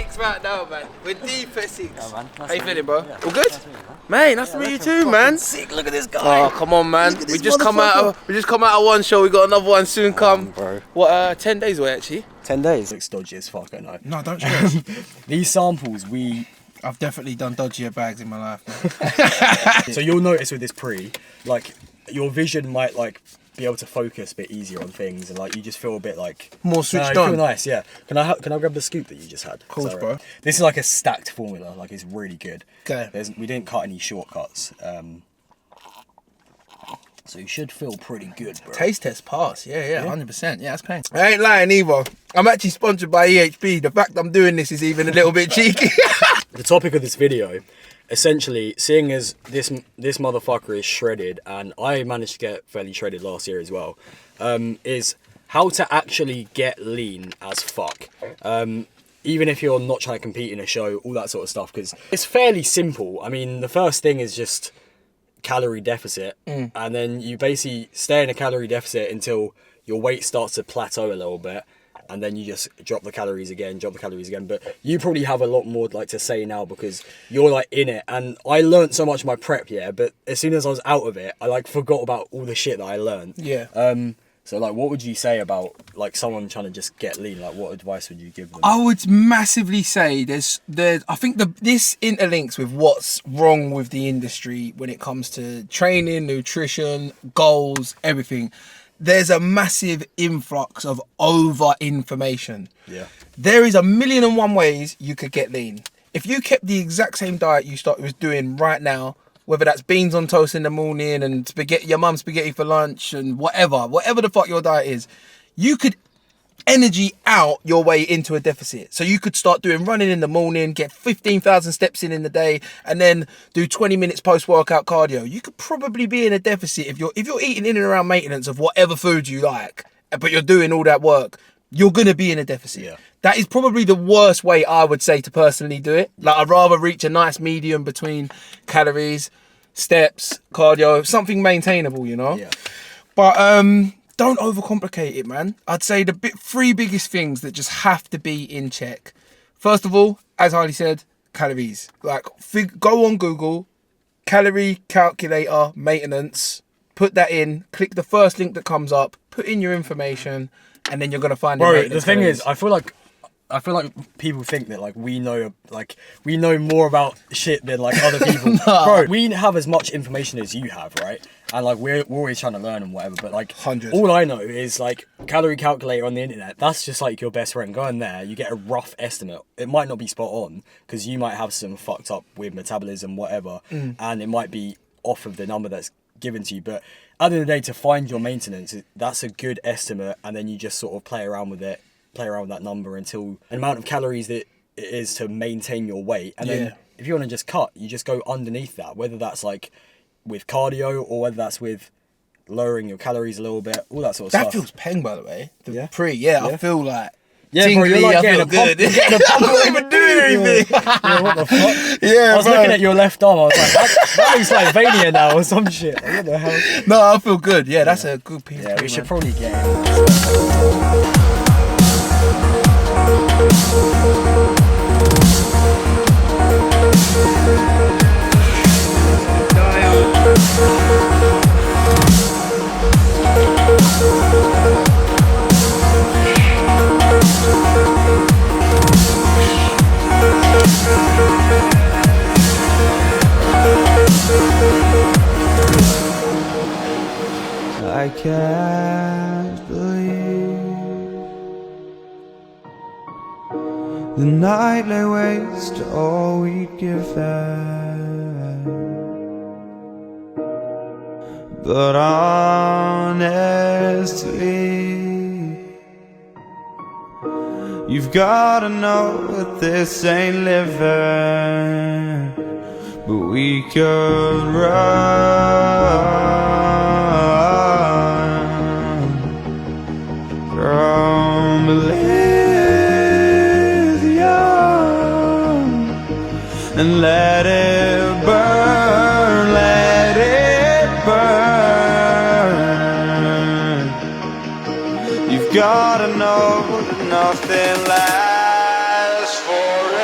Essex right now, man. We're deep Essex. Yeah, man. Nice How you to feeling, meet bro? you. Yeah. All good? Nice to meet you, man. Mate, nice to meet you too, man. Sick. Look at this guy. Oh, come on, man. Look at We this just come out of one show. We got another one soon come. Bro. What? 10 days away, actually. 10 days. Looks dodgy as fuck, I know. No, don't stress. These samples, I've definitely done dodgier bags in my life. So you'll notice with this like, your vision might, like, be able to focus a bit easier on things, and like you just feel a bit like more switched you on. feel nice, yeah. Can I grab the scoop that you just had? Of course, bro. This is like a stacked formula. Like it's really good. Okay. We didn't cut any shortcuts. So you should feel pretty good, bro. Taste test pass. Yeah, 100%. Yeah, that's paying. I ain't lying either. I'm actually sponsored by EHP. The fact I'm doing this is even a little bit cheeky. The topic of this video, essentially, seeing as this motherfucker is shredded, and I managed to get fairly shredded last year as well, is how to actually get lean as fuck. Even if you're not trying to compete in a show, all that sort of stuff, because it's fairly simple. I mean, the first thing is just calorie deficit, and then you basically stay in a calorie deficit until your weight starts to plateau a little bit, and then you just drop the calories again. But you probably have a lot more like to say now because you're like in it, and I learned so much in my prep, but as soon as I was out of it, I like forgot about all the shit that I learned. So like, what would you say about like someone trying to just get lean? Like, what advice would you give them? I would massively say I think this interlinks with what's wrong with the industry when it comes to training, nutrition, goals, everything. There's a massive influx of over information. Yeah. There is 1,000,001 ways you could get lean. If you kept the exact same diet you was doing right now, whether that's beans on toast in the morning and spaghetti, your mum's spaghetti for lunch and whatever the fuck your diet is, you could energy out your way into a deficit. So you could start doing running in the morning, get 15,000 steps in the day, and then do 20 minutes post-workout cardio. You could probably be in a deficit if you're eating in and around maintenance of whatever food you like, but you're doing all that work. You're gonna be in a deficit. Yeah. That is probably the worst way I would say to personally do it. Like, I'd rather reach a nice medium between calories, steps, cardio, something maintainable, you know? Yeah. But don't overcomplicate it, man. I'd say the three biggest things that just have to be in check. First of all, as Harley said, calories. Like, go on Google, calorie calculator maintenance, put that in, click the first link that comes up, put in your information, and then you're gonna find it. Bro, the thing is, I feel like people think that like we know more about shit than like other people. Nah. Bro, we have as much information as you have, right? And like we're always trying to learn and whatever, but like 100. all I know is like calorie calculator on the internet. That's just like your best friend. Go in there, you get a rough estimate. It might not be spot on because you might have some fucked up with metabolism, whatever, and it might be off of the number that's given to you. But at the end of the day, to find your maintenance, that's a good estimate, and then you just sort of play around with that number until an amount of calories that it is to maintain your weight. And then if you want to just cut, you just go underneath that, whether that's like with cardio or whether that's with lowering your calories a little bit, all that sort of stuff. That feels peng, by the way. Yeah? I feel like Yeah, bro, you're like I getting feel a good. pump. I'm not even doing anything. Yeah, what the fuck? Yeah, I was bro. looking at your left arm, I was like, that looks like Vania now or some shit. Like, what the hell? No, I feel good. Yeah, that's a good piece. Yeah, we should man. probably get in. I can't believe the night lay waste to all we'd given. But honestly, you've gotta know that this ain't living. But we could run from Elysium and let it burn, let it burn. You've gotta know that nothing lasts forever.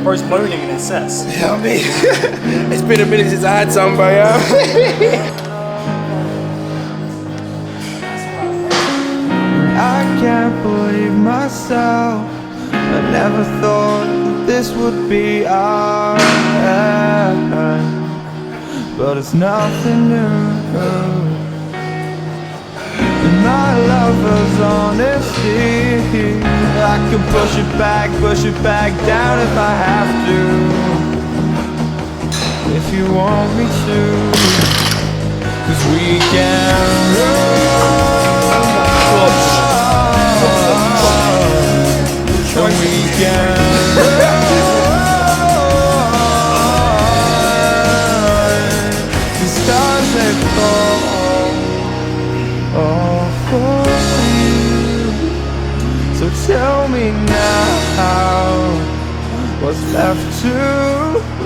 Bro's moaning in his cess. Yeah, I mean, it's been a minute since I had some, bro. Yeah. I can't believe myself. I never thought that this would be our end, but it's nothing new. And my lover's honesty, I can push it back down if I have to. If you want me to, 'cause we can and we can the stars they fall all for you. So tell me now, what's left to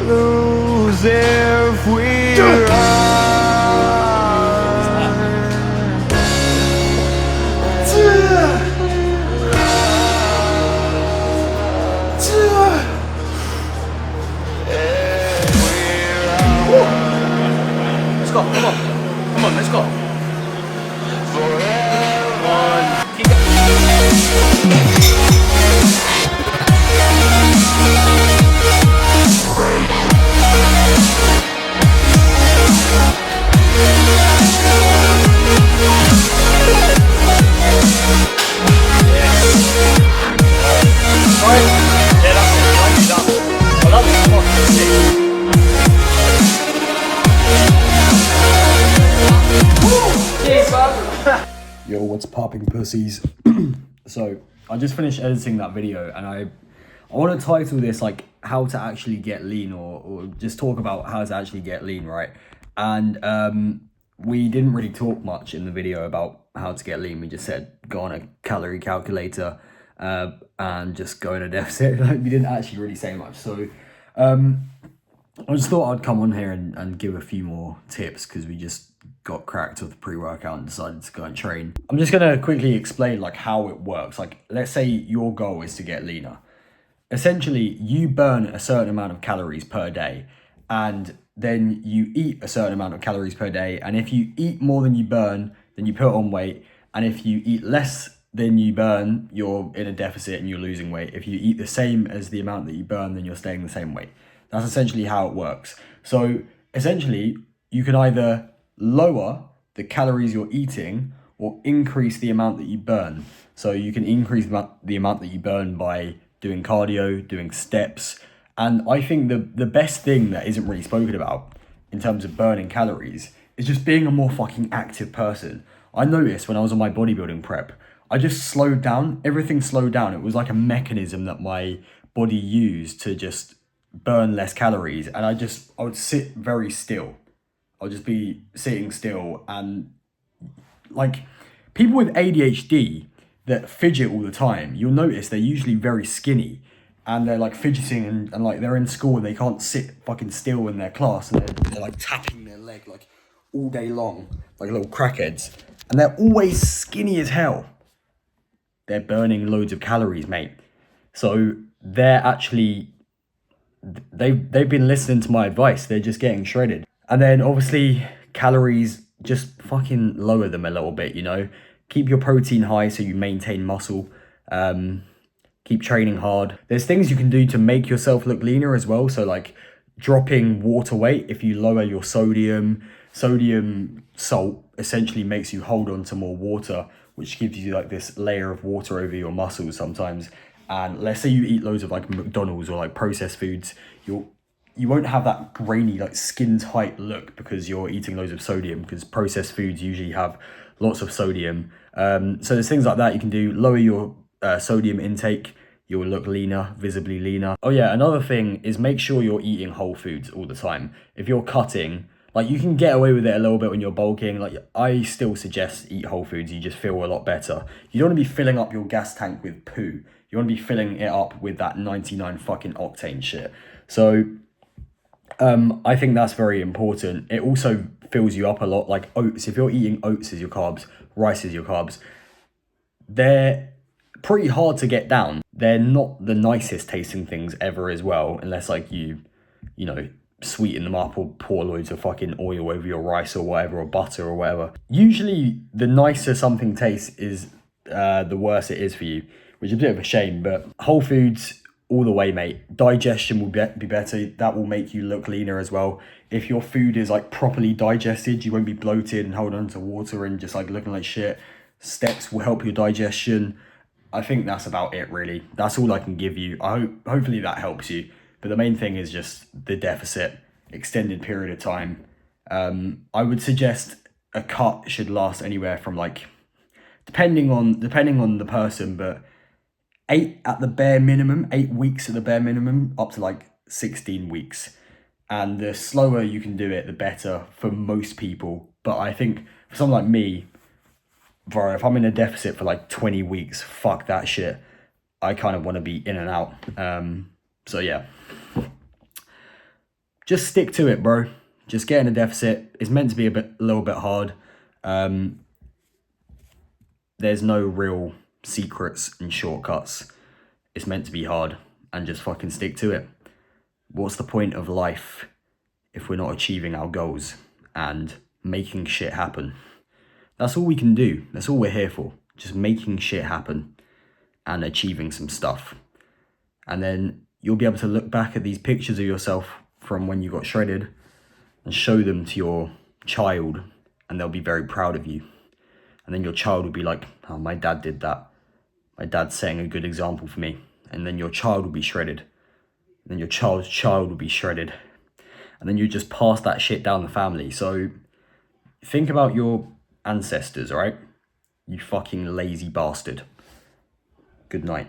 lose if we run? Let's go, come on, let's go. Yo, what's popping, pussies? So I just finished editing that video, and I want to title this like how to actually get lean, or just talk about how to actually get lean, right? And we didn't really talk much in the video about how to get lean. We just said go on a calorie calculator and just go in a deficit. Like, we didn't actually really say much. So I just thought I'd come on here and give a few more tips, because we just got cracked with the pre-workout and decided to go and train. I'm just going to quickly explain like how it works. Like, let's say your goal is to get leaner. Essentially, you burn a certain amount of calories per day, and then you eat a certain amount of calories per day. And if you eat more than you burn, then you put on weight. And if you eat less than you burn, you're in a deficit and you're losing weight. If you eat the same as the amount that you burn, then you're staying the same weight. That's essentially how it works. So essentially, you can either lower the calories you're eating or increase the amount that you burn. So you can increase the amount that you burn by doing cardio, doing steps. And I think the best thing that isn't really spoken about in terms of burning calories is just being a more fucking active person. I noticed when I was on my bodybuilding prep, I just slowed down. Everything slowed down. It was like a mechanism that my body used to just burn less calories. And I would sit very still. I'll just be sitting still, and like people with ADHD that fidget all the time, you'll notice they're usually very skinny, and they're like fidgeting and like they're in school and they can't sit fucking still in their class, and they're like tapping their leg like all day long, like little crackheads, and they're always skinny as hell. They're burning loads of calories, mate. So they're actually, they've been listening to my advice. They're just getting shredded. And then obviously calories, just fucking lower them a little bit, you know. Keep your protein high so you maintain muscle. Keep training hard. There's things you can do to make yourself look leaner as well. So like dropping water weight, if you lower your sodium salt essentially makes you hold on to more water, which gives you like this layer of water over your muscles sometimes. And let's say you eat loads of like McDonald's or like processed foods, you won't have that grainy, like skin tight look because you're eating loads of sodium, because processed foods usually have lots of sodium. So there's things like that you can do. Lower your sodium intake, you'll look leaner, visibly leaner. Oh yeah, another thing is make sure you're eating whole foods all the time. If you're cutting, like you can get away with it a little bit when you're bulking. Like I still suggest eat whole foods, you just feel a lot better. You don't want to be filling up your gas tank with poo. You want to be filling it up with that 99 fucking octane shit. So I think that's very important. It also fills you up a lot, like oats. If you're eating oats as your carbs, rice as your carbs, they're pretty hard to get down. they're not the nicest tasting things ever as well, unless like you know, sweeten them up or pour loads of fucking oil over your rice or whatever, or butter or whatever. Usually the nicer something tastes is the worse it is for you, which is a bit of a shame, but whole foods all the way, mate. Digestion will be better. That will make you look leaner as well. If your food is like properly digested, you won't be bloated and hold on to water and just like looking like shit. Steps will help your digestion. I think that's about it, really. That's all I can give you. Hopefully that helps you. But the main thing is just the deficit, extended period of time. I would suggest a cut should last anywhere from like, depending on the person, but 8 weeks at the bare minimum, up to like 16 weeks. And the slower you can do it, the better for most people. But I think for someone like me, bro, if I'm in a deficit for like 20 weeks, fuck that shit. I kind of want to be in and out. So yeah, just stick to it, bro. Just get in a deficit. It's meant to be a little bit hard. There's no real secrets and shortcuts. It's meant to be hard, and just fucking stick to it. What's the point of life if we're not achieving our goals and making shit happen? That's all we can do. That's all we're here for. Just making shit happen and achieving some stuff. And then you'll be able to look back at these pictures of yourself from when you got shredded and show them to your child, and they'll be very proud of you. And then your child will be like, oh, my dad did that. My dad's setting a good example for me. And then your child will be shredded. And then your child's child will be shredded. And then you just pass that shit down the family. So think about your ancestors, all right? You fucking lazy bastard. Good night.